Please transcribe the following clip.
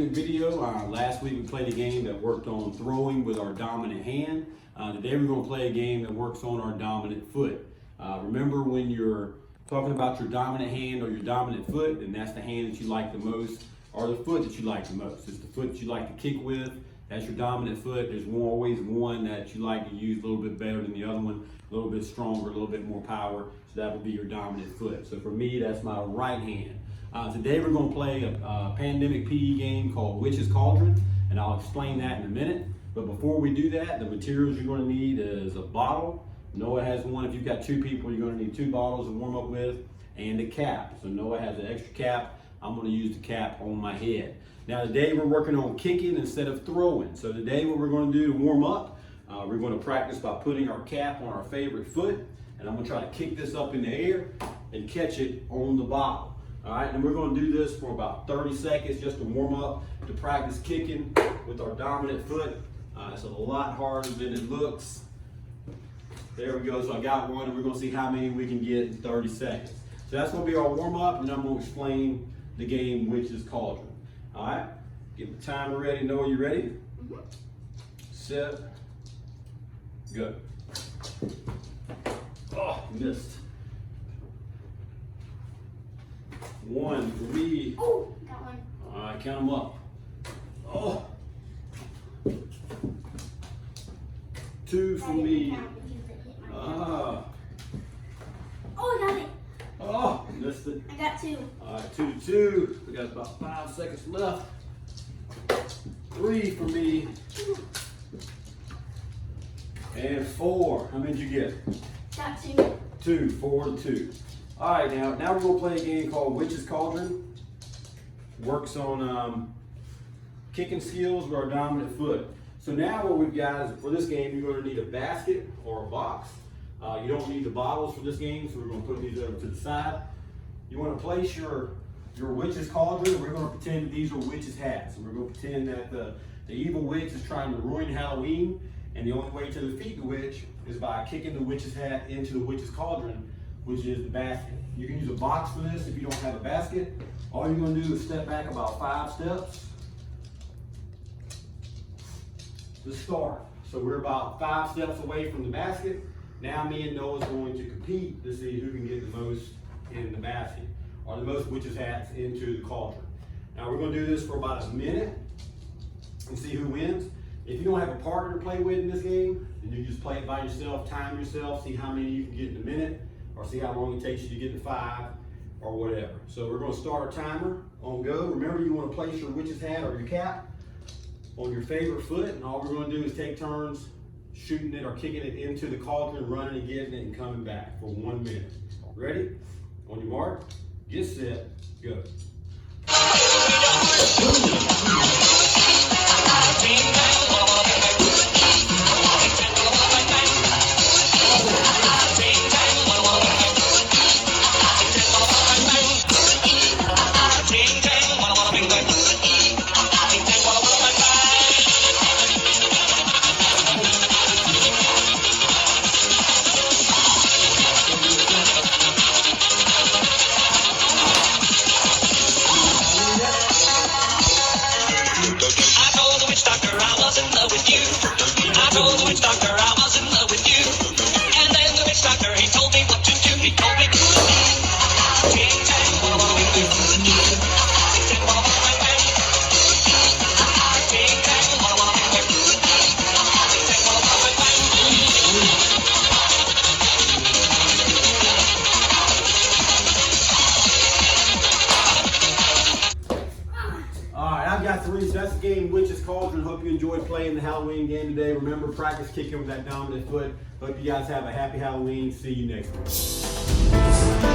quick video. Last week we played a game that worked on throwing with our dominant hand. Today we're going to play a game that works on our dominant foot. Remember, when you're talking about your dominant hand or your dominant foot, then that's the hand that you like the most, or the foot that you like the most. It's the foot that you like to kick with. That's your dominant foot. There's always one that you like to use a little bit better than the other one, a little bit stronger, a little bit more power. So that would be your dominant foot. So for me, that's my right hand. Today we're going to play a pandemic PE game called Cauldron, and I'll explain that in a minute. But before we do that, the materials you're going to need is a bottle. Noah has one. If you've got two people, you're going to need 2 bottles to warm up with, and a cap. So Noah has an extra cap. I'm going to use the cap on my head. Now today we're working on kicking instead of throwing. So today what we're going to do to warm up, we're going to practice by putting our cap on our favorite foot, and I'm going to try to kick this up in the air and catch it on the bottle. All right, and we're going to do this for about 30 seconds just to warm up, to practice kicking with our dominant foot. It's a lot harder than it looks. There we go. So I got one, and we're going to see how many we can get in 30 seconds. So that's going to be our warm up, and I'm going to explain the game, which is Cauldron. All right, get the timer ready. Noah, you ready? Mm-hmm. Set, go. Oh, missed. 1 for me. Oh, got one. All right, count them up. Oh. 2 for me. Oh, I got it. Oh, missed it. I got 2. All right, 2 to 2. We got about 5 seconds left. 3 for me. And 4. How many did you get? Got 2. 2, 4 to 2. All right, now we're gonna play a game called Cauldron. Works on kicking skills with our dominant foot. So now what we've got is, for this game, you're gonna need a basket or a box. You don't need the bottles for this game, so we're gonna put these over to the side. You wanna place your witch's cauldron, and we're gonna pretend that these are witches' hats. And we're gonna pretend that the evil witch is trying to ruin Halloween, and the only way to defeat the witch is by kicking the witch's hat into the witch's cauldron, which is the basket. You can use a box for this if you don't have a basket. All you're gonna do is step back about 5 steps to start. So we're about 5 steps away from the basket. Now me and Noah's going to compete to see who can get the most in the basket, or the most witches' hats into the cauldron. Now we're gonna do this for about a minute and see who wins. If you don't have a partner to play with in this game, then you just play it by yourself, time yourself, see how many you can get in a minute, or see how long it takes you to get to 5, or whatever. So we're gonna start our timer on go. Remember, you wanna place your witch's hat or your cap on your favorite foot, and all we're gonna do is take turns shooting it or kicking it into the cauldron, running and getting it and coming back for 1 minute. Ready? On your mark, get set, go. I told the witch doctor I was in love with you. And then the witch doctor, he told me what to do. He told me, ting tang, walla walla wing wing. Ting tang, walla walla wing wing. Ting tang, walla walla wing wing. Ting tang, walla walla wing wing. I've got 3, so that's the game, Witch's Cauldron. Hope you enjoyed playing the Halloween game today. Remember, practice kicking with that dominant foot. Hope you guys have a happy Halloween. See you next week.